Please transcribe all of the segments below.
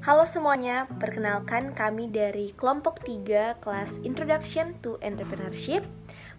Halo semuanya, perkenalkan kami dari kelompok 3 kelas Introduction to Entrepreneurship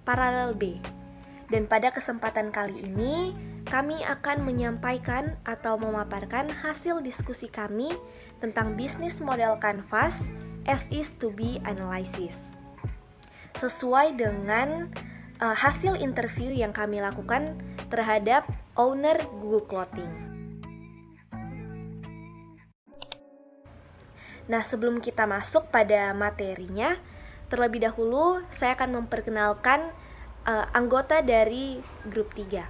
Paralel B. Dan pada kesempatan kali ini, kami akan menyampaikan atau memaparkan hasil diskusi kami tentang bisnis model Canvas as is to be analysis. Sesuai dengan hasil interview yang kami lakukan terhadap owner Google Clothing. Nah, sebelum kita masuk pada materinya, terlebih dahulu saya akan memperkenalkan anggota dari grup 3.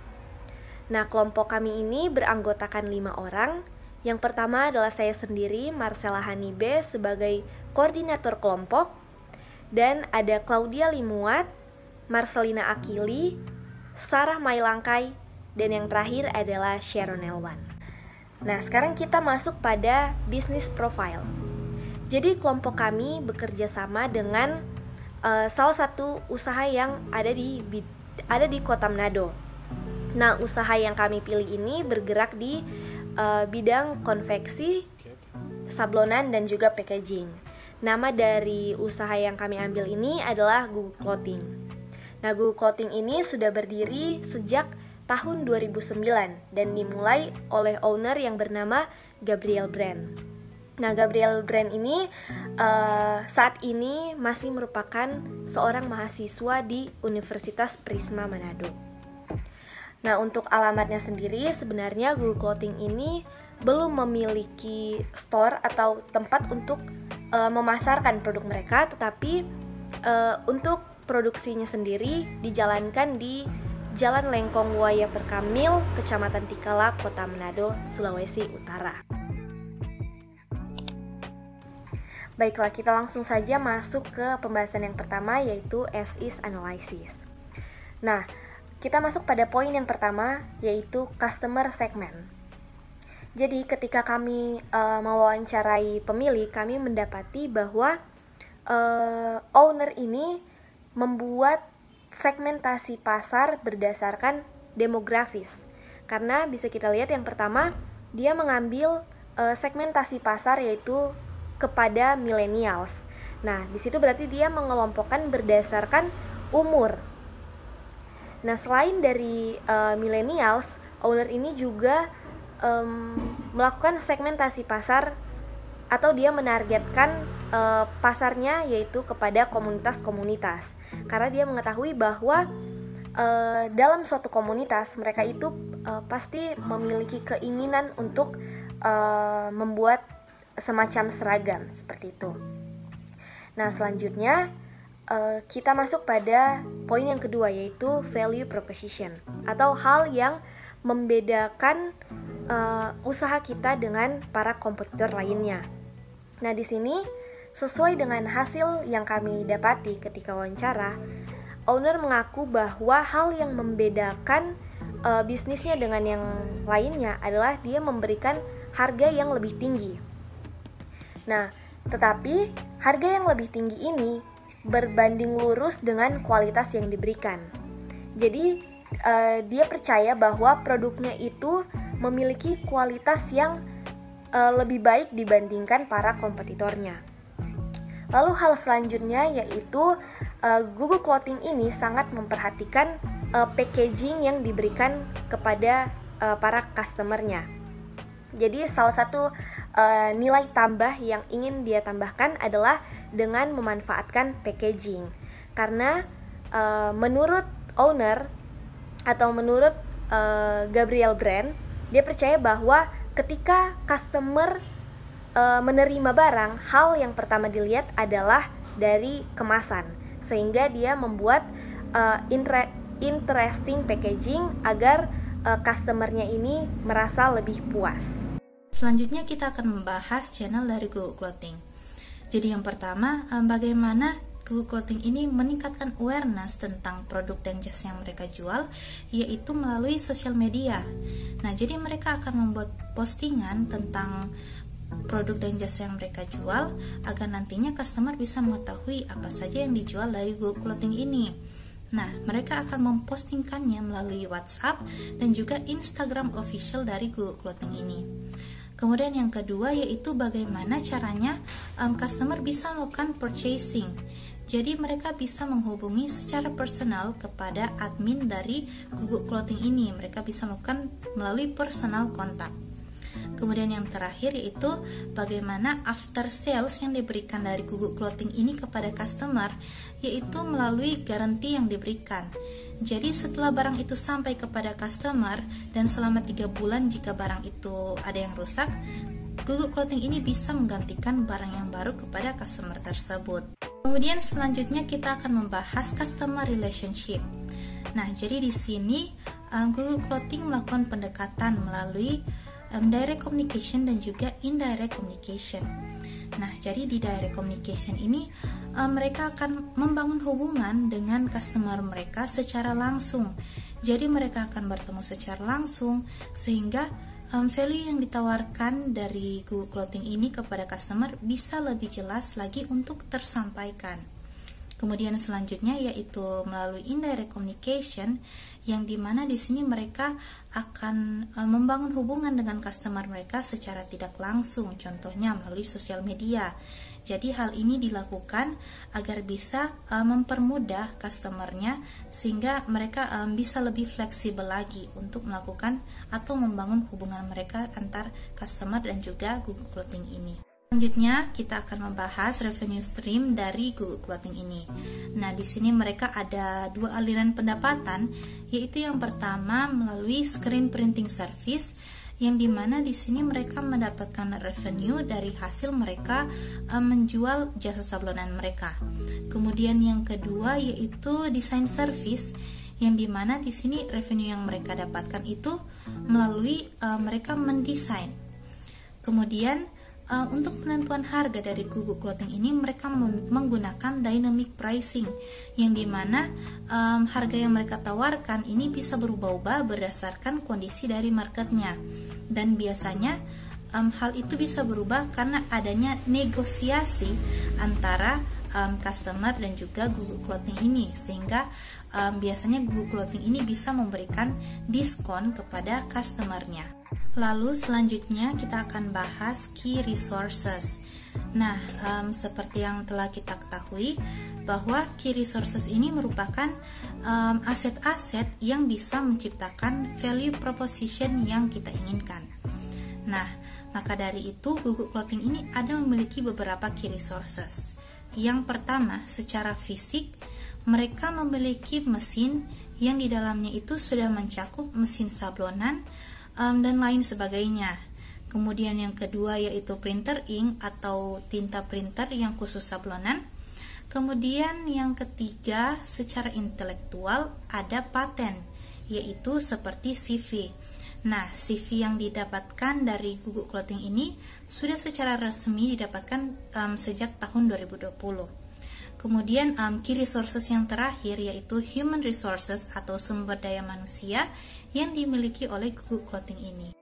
Nah, kelompok kami ini beranggotakan 5 orang. Yang pertama adalah saya sendiri, Marcella Hanibe, sebagai koordinator kelompok. Dan ada Claudia Limuat, Marcelina Akili, Sarah Mailangkai, dan yang terakhir adalah Sharon Elwan. Nah, sekarang kita masuk pada business profile. Jadi kelompok kami bekerja sama dengan salah satu usaha yang ada di Kota Manado. Nah, usaha yang kami pilih ini bergerak di bidang konveksi, sablonan, dan juga packaging. Nama dari usaha yang kami ambil ini adalah Google Clothing. Nah, Google Clothing ini sudah berdiri sejak tahun 2009 dan dimulai oleh owner yang bernama Gabriel Brand. Nah, Gabriel Brand ini saat ini masih merupakan seorang mahasiswa di Universitas Prisma Manado. Nah, untuk alamatnya sendiri sebenarnya Google Clothing ini belum memiliki store atau tempat untuk memasarkan produk mereka, tetapi untuk produksinya sendiri dijalankan di Jalan Lengkong Waya Perkamil, Kecamatan Tikala, Kota Manado, Sulawesi Utara. Baiklah, kita langsung saja masuk ke pembahasan yang pertama, yaitu as is analysis. Nah, kita masuk pada poin yang pertama, yaitu customer segment. Jadi ketika kami mewawancarai pemilih, kami mendapati bahwa owner ini membuat segmentasi pasar berdasarkan demografis. Karena bisa kita lihat yang pertama, dia mengambil segmentasi pasar yaitu kepada millennials. Nah, di situ berarti dia mengelompokkan berdasarkan umur. Nah, selain dari millennials, owner ini juga melakukan segmentasi pasar atau dia menargetkan pasarnya yaitu kepada komunitas-komunitas. Karena dia mengetahui bahwa dalam suatu komunitas mereka itu pasti memiliki keinginan untuk membuat semacam seragam seperti itu. Nah, selanjutnya kita masuk pada poin yang kedua, yaitu value proposition atau hal yang membedakan usaha kita dengan para kompetitor lainnya. Nah, di sini sesuai dengan hasil yang kami dapati ketika wawancara, owner mengaku bahwa hal yang membedakan bisnisnya dengan yang lainnya adalah dia memberikan harga yang lebih tinggi. Nah, tetapi harga yang lebih tinggi ini berbanding lurus dengan kualitas yang diberikan. Jadi, dia percaya bahwa produknya itu memiliki kualitas yang lebih baik dibandingkan para kompetitornya. Lalu hal selanjutnya yaitu Google Clothing ini sangat memperhatikan packaging yang diberikan kepada para customernya. Jadi salah satu nilai tambah yang ingin dia tambahkan adalah dengan memanfaatkan packaging. Karena menurut owner atau menurut Gabriel Brand, dia percaya bahwa ketika customer menerima barang, hal yang pertama dilihat adalah dari kemasan. Sehingga dia membuat interesting packaging agar customernya ini merasa lebih puas. Selanjutnya kita akan membahas channel dari Google Clothing. Jadi yang pertama, bagaimana Google Clothing ini meningkatkan awareness tentang produk dan jasa yang mereka jual, yaitu melalui sosial media. Nah, jadi mereka akan membuat postingan tentang produk dan jasa yang mereka jual agar nantinya customer bisa mengetahui apa saja yang dijual dari Google Clothing ini. Nah, mereka akan mempostingkannya melalui WhatsApp dan juga Instagram official dari Google Clothing ini. Kemudian yang kedua yaitu bagaimana caranya customer bisa melakukan purchasing. Jadi mereka bisa menghubungi secara personal kepada admin dari Google Clothing ini. Mereka bisa melakukan melalui personal kontak. Kemudian yang terakhir yaitu bagaimana after sales yang diberikan dari Google Clothing ini kepada customer, yaitu melalui garansi yang diberikan. Jadi setelah barang itu sampai kepada customer dan selama 3 bulan jika barang itu ada yang rusak, Google Clothing ini bisa menggantikan barang yang baru kepada customer tersebut. Kemudian selanjutnya kita akan membahas customer relationship. Nah, jadi di sini Google Clothing melakukan pendekatan melalui direct communication dan juga indirect communication. Nah, jadi di direct communication ini mereka akan membangun hubungan dengan customer mereka secara langsung. Jadi mereka akan bertemu secara langsung sehingga value yang ditawarkan dari Google Clothing ini kepada customer bisa lebih jelas lagi untuk tersampaikan. Kemudian selanjutnya yaitu melalui indirect communication, yang dimana di sini mereka akan membangun hubungan dengan customer mereka secara tidak langsung, contohnya melalui sosial media. Jadi hal ini dilakukan agar bisa mempermudah customernya sehingga mereka bisa lebih fleksibel lagi untuk melakukan atau membangun hubungan mereka antar customer dan juga Google Clothing ini. Selanjutnya kita akan membahas revenue stream dari Google Clothing ini. Nah, di sini mereka ada 2 aliran pendapatan, yaitu yang pertama melalui screen printing service, yang dimana di sini mereka mendapatkan revenue dari hasil mereka menjual jasa sablonan mereka. Kemudian yang kedua yaitu design service, yang dimana di sini revenue yang mereka dapatkan itu melalui mereka mendesain. Kemudian untuk penentuan harga dari Google Clothing ini mereka menggunakan dynamic pricing, yang dimana harga yang mereka tawarkan ini bisa berubah-ubah berdasarkan kondisi dari marketnya, dan biasanya hal itu bisa berubah karena adanya negosiasi antara customer dan juga Google Clothing ini, sehingga biasanya Google Clothing ini bisa memberikan diskon kepada customernya. Lalu selanjutnya kita akan bahas key resources. Nah, seperti yang telah kita ketahui bahwa key resources ini merupakan aset-aset yang bisa menciptakan value proposition yang kita inginkan. Nah, maka dari itu Google Clothing ini ada memiliki beberapa key resources. Yang pertama, secara fisik mereka memiliki mesin yang di dalamnya itu sudah mencakup mesin sablonan dan lain sebagainya. Kemudian yang kedua yaitu printer ink atau tinta printer yang khusus sablonan. Kemudian yang ketiga secara intelektual ada paten, yaitu seperti CV. Nah, CV yang didapatkan dari Google Clothing ini sudah secara resmi didapatkan sejak tahun 2020. Kemudian key resources yang terakhir yaitu human resources atau sumber daya manusia yang dimiliki oleh Google Clothing ini.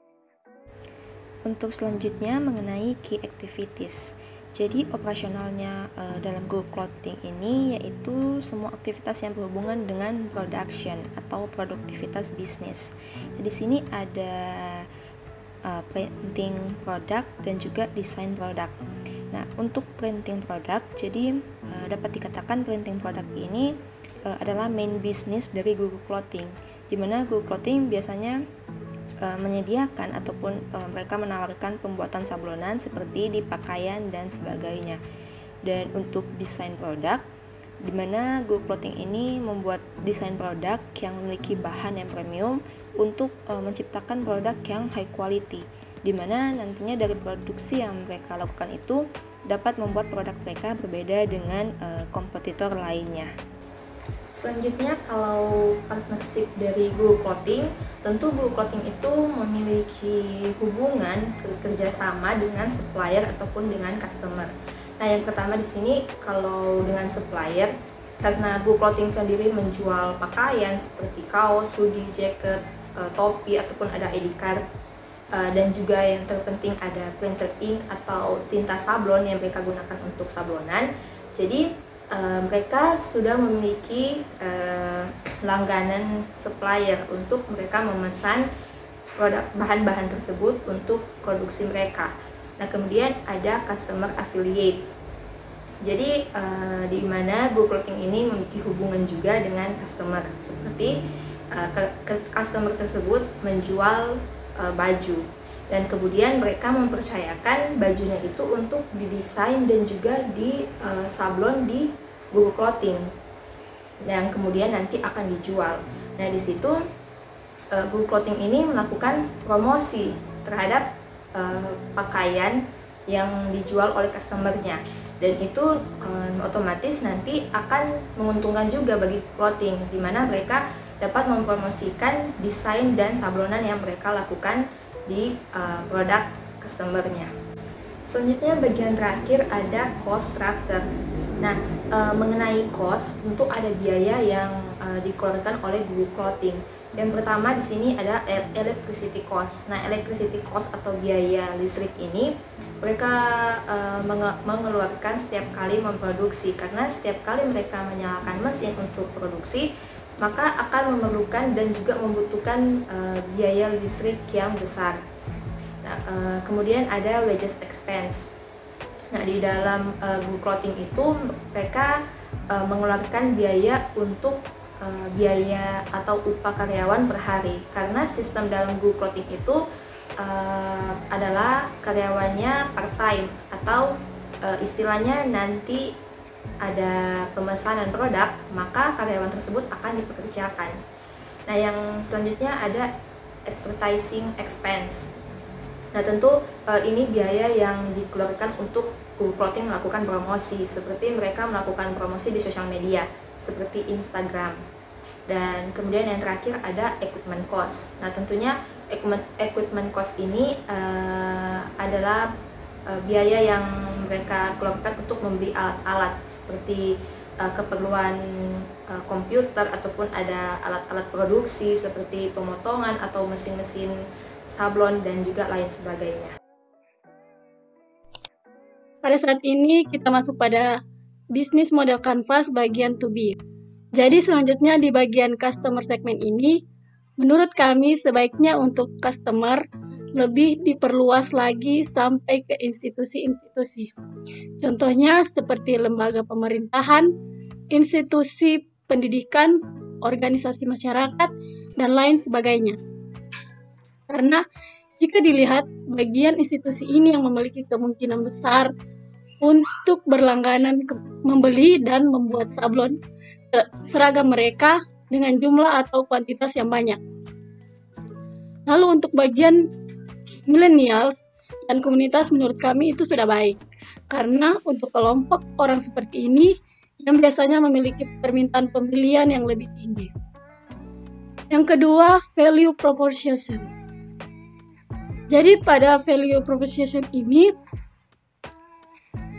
Untuk selanjutnya mengenai key activities. Jadi operasionalnya dalam Google Clothing ini yaitu semua aktivitas yang berhubungan dengan production atau produktivitas bisnis. Di sini ada printing produk dan juga desain produk. Nah, untuk printing produk, jadi dapat dikatakan printing produk ini adalah main business dari Google Clothing, di mana Google Clothing biasanya menyediakan ataupun mereka menawarkan pembuatan sablonan seperti di pakaian dan sebagainya. Dan untuk desain produk, di mana Google Clothing ini membuat desain produk yang memiliki bahan yang premium untuk menciptakan produk yang high quality, di mana nantinya dari produksi yang mereka lakukan itu dapat membuat produk mereka berbeda dengan kompetitor lainnya. Selanjutnya, kalau partnership dari Google Clothing, tentu Google Clothing itu memiliki hubungan kerjasama dengan supplier ataupun dengan customer. Nah, yang pertama di sini kalau dengan supplier, karena Google Clothing sendiri menjual pakaian seperti kaos, hoodie, jaket, topi ataupun ada ID card, dan juga yang terpenting ada printer ink atau tinta sablon yang mereka gunakan untuk sablonan. Jadi mereka sudah memiliki langganan supplier untuk mereka memesan produk bahan-bahan tersebut untuk produksi mereka. Nah, kemudian ada customer affiliate. Jadi di mana Google Clothing ini memiliki hubungan juga dengan customer, seperti customer tersebut menjual baju, dan kemudian mereka mempercayakan bajunya itu untuk didesain dan juga di sablon di Google Clothing, yang kemudian nanti akan dijual. Nah, di situ Google Clothing ini melakukan promosi terhadap pakaian yang dijual oleh customernya, dan itu otomatis nanti akan menguntungkan juga bagi clothing, di mana mereka dapat mempromosikan desain dan sablonan yang mereka lakukan di produk customernya. Selanjutnya bagian terakhir ada cost structure. Nah, mengenai cost, tentu ada biaya yang dikeluarkan oleh Google Clothing. Yang pertama di sini ada electricity cost. Nah, electricity cost atau biaya listrik ini mereka mengeluarkan setiap kali memproduksi, karena setiap kali mereka menyalakan mesin untuk produksi, maka akan memerlukan dan juga membutuhkan biaya listrik yang besar. Nah, kemudian ada wages expense. Nah, di dalam Google Clothing itu mereka mengeluarkan biaya untuk biaya atau upah karyawan per hari, karena sistem dalam Google Clothing itu adalah karyawannya part time, atau istilahnya nanti ada pemesanan produk, maka karyawan tersebut akan dipekerjakan. Nah, yang selanjutnya ada advertising expense. Nah, tentu ini biaya yang dikeluarkan untuk Google Clothing melakukan promosi, seperti mereka melakukan promosi di sosial media seperti Instagram. Dan kemudian yang terakhir ada equipment cost. Nah, tentunya equipment cost ini adalah biaya yang mereka keluarkan untuk membeli alat-alat seperti keperluan komputer, ataupun ada alat-alat produksi seperti pemotongan atau mesin-mesin sablon dan juga lain sebagainya. Pada saat ini kita masuk pada bisnis model canvas bagian 2B. Jadi selanjutnya di bagian customer segment ini, menurut kami sebaiknya untuk customer lebih diperluas lagi sampai ke institusi-institusi. Contohnya seperti lembaga pemerintahan, institusi pendidikan, organisasi masyarakat, dan lain sebagainya. Karena jika dilihat, bagian institusi ini yang memiliki kemungkinan besar untuk berlangganan membeli dan membuat sablon seragam mereka dengan jumlah atau kuantitas yang banyak. Lalu untuk bagian millennials dan komunitas, menurut kami itu sudah baik, karena untuk kelompok orang seperti ini yang biasanya memiliki permintaan pembelian yang lebih tinggi. Yang kedua, value proposition. Jadi pada value proposition ini,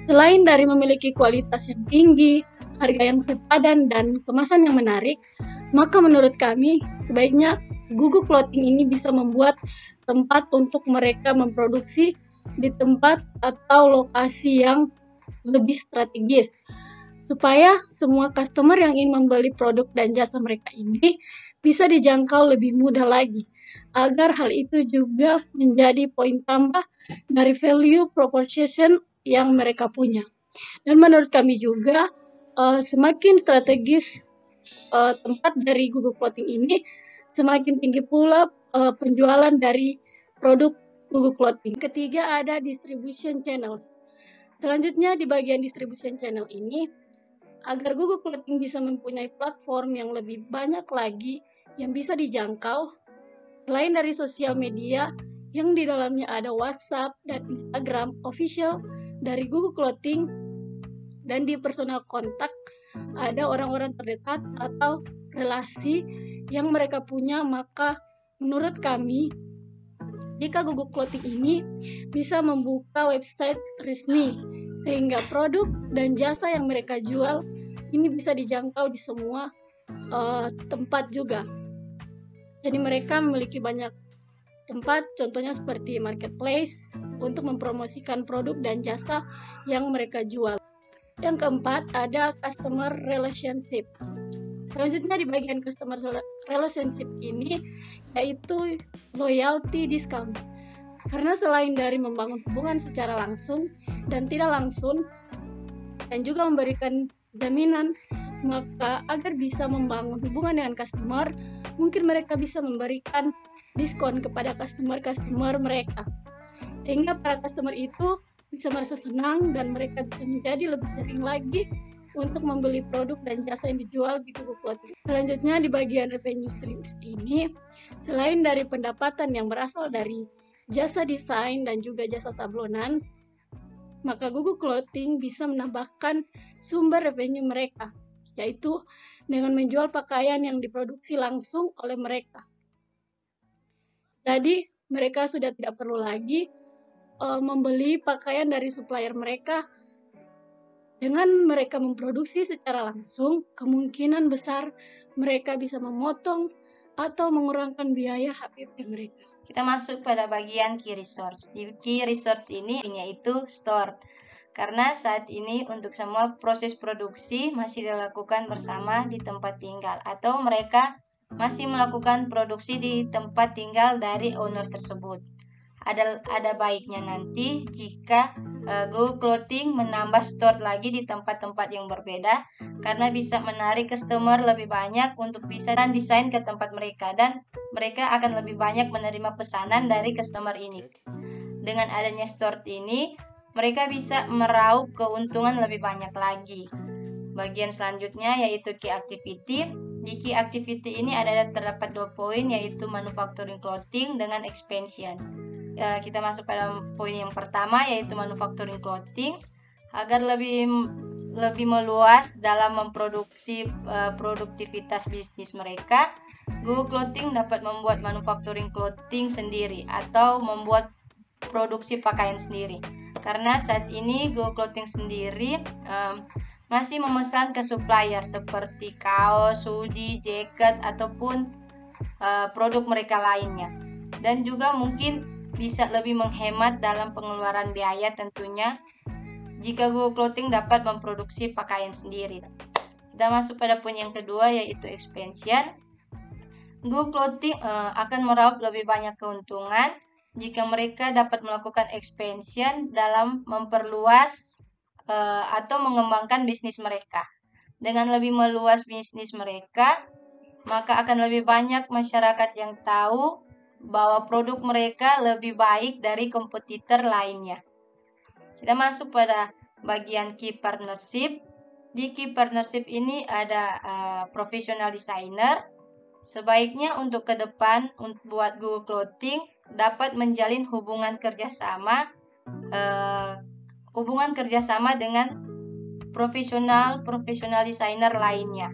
selain dari memiliki kualitas yang tinggi, harga yang sepadan, dan kemasan yang menarik, maka menurut kami sebaiknya Google Clothing ini bisa membuat tempat untuk mereka memproduksi di tempat atau lokasi yang lebih strategis, supaya semua customer yang ingin membeli produk dan jasa mereka ini bisa dijangkau lebih mudah lagi, agar hal itu juga menjadi poin tambah dari value proposition yang mereka punya. Dan menurut kami juga semakin strategis tempat dari Google Clothing ini, semakin tinggi pula penjualan dari produk Google Clothing. Ketiga ada distribution channels. Selanjutnya di bagian distribution channel ini, agar Google Clothing bisa mempunyai platform yang lebih banyak lagi yang bisa dijangkau, selain dari sosial media yang di dalamnya ada WhatsApp dan Instagram official dari Google Clothing, dan di personal kontak ada orang-orang terdekat atau relasi yang mereka punya, maka menurut kami jika Google Clothing ini bisa membuka website resmi sehingga produk dan jasa yang mereka jual ini bisa dijangkau di semua tempat juga. Jadi mereka memiliki banyak tempat, contohnya seperti marketplace untuk mempromosikan produk dan jasa yang mereka jual. Yang keempat ada customer relationship. Selanjutnya di bagian customer relationship ini yaitu loyalty discount. Karena selain dari membangun hubungan secara langsung dan tidak langsung dan juga memberikan jaminan, maka agar bisa membangun hubungan dengan customer, mungkin mereka bisa memberikan diskon kepada customer mereka. Sehingga para customer itu bisa merasa senang dan mereka bisa menjadi lebih sering lagi untuk membeli produk dan jasa yang dijual di Google Clothing. Selanjutnya di bagian revenue streams ini, selain dari pendapatan yang berasal dari jasa desain dan juga jasa sablonan, maka Google Clothing bisa menambahkan sumber revenue mereka, yaitu dengan menjual pakaian yang diproduksi langsung oleh mereka. Jadi, mereka sudah tidak perlu lagi membeli pakaian dari supplier mereka. Dengan mereka memproduksi secara langsung, kemungkinan besar mereka bisa memotong atau mengurangkan biaya HPP mereka. Kita masuk pada bagian key resource. Di key resource ini yaitu store. Karena saat ini untuk semua proses produksi masih dilakukan bersama di tempat tinggal atau mereka masih melakukan produksi di tempat tinggal dari owner tersebut. Ada baiknya nanti jika Google Clothing menambah store lagi di tempat-tempat yang berbeda karena bisa menarik customer lebih banyak untuk bisa desain ke tempat mereka dan mereka akan lebih banyak menerima pesanan dari customer ini. Dengan adanya store ini, mereka bisa meraup keuntungan lebih banyak lagi. Bagian selanjutnya yaitu key activity. Di key activity ini terdapat 2 poin yaitu manufacturing clothing dengan expansion. Kita masuk pada poin yang pertama yaitu manufacturing clothing. Agar lebih meluas dalam memproduksi produktivitas bisnis mereka, Google Clothing dapat membuat manufacturing clothing sendiri atau membuat produksi pakaian sendiri. Karena saat ini Google Clothing sendiri masih memesan ke supplier seperti kaos, hoodie, jaket ataupun produk mereka lainnya. Dan juga mungkin bisa lebih menghemat dalam pengeluaran biaya tentunya jika Google Clothing dapat memproduksi pakaian sendiri. Kita masuk pada poin yang kedua yaitu expansion. Google Clothing akan meraup lebih banyak keuntungan jika mereka dapat melakukan expansion dalam memperluas atau mengembangkan bisnis mereka. Dengan lebih meluas bisnis mereka, maka akan lebih banyak masyarakat yang tahu bahwa produk mereka lebih baik dari kompetitor lainnya. Kita masuk pada bagian key partnership. Di key partnership ini ada professional designer. Sebaiknya untuk ke depan buat Google Clothing dapat menjalin hubungan kerjasama dengan profesional designer lainnya.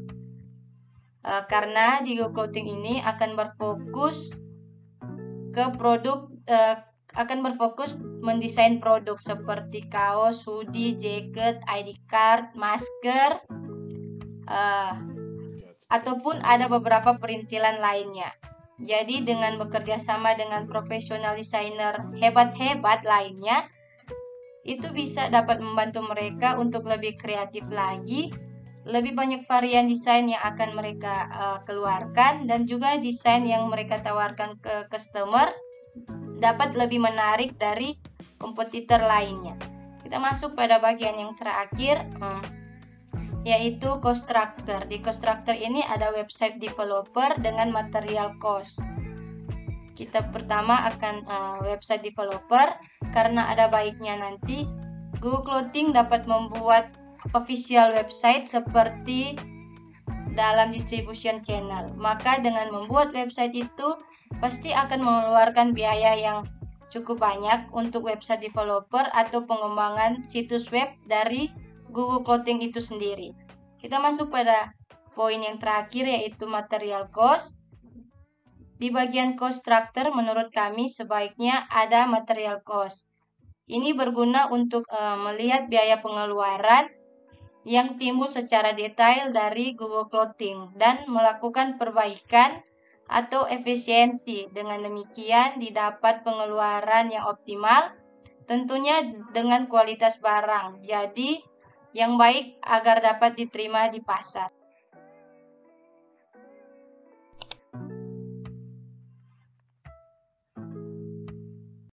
Karena di Google Clothing ini akan berfokus mendesain produk seperti kaos, hoodie, jaket, ID card, masker, ataupun ada beberapa perintilan lainnya. Jadi dengan bekerja sama dengan profesional desainer hebat-hebat lainnya, itu bisa dapat membantu mereka untuk lebih kreatif lagi, lebih banyak varian desain yang akan mereka keluarkan, dan juga desain yang mereka tawarkan ke customer dapat lebih menarik dari kompetitor lainnya. Kita masuk pada bagian yang terakhir, yaitu cost structure. Di cost structure ini ada website developer dengan material cost. Kita pertama akan website developer, karena ada baiknya nanti Google Clothing dapat membuat official website seperti dalam distribution channel. Maka dengan membuat website itu pasti akan mengeluarkan biaya yang cukup banyak untuk website developer atau pengembangan situs web dari Google Clothing itu sendiri. Kita masuk pada poin yang terakhir yaitu material cost. Di bagian cost structure menurut kami sebaiknya ada material cost. Ini berguna untuk melihat biaya pengeluaran yang timbul secara detail dari Google Clothing dan melakukan perbaikan atau efisiensi. Dengan demikian didapat pengeluaran yang optimal, tentunya dengan kualitas barang. Jadi yang baik agar dapat diterima di pasar.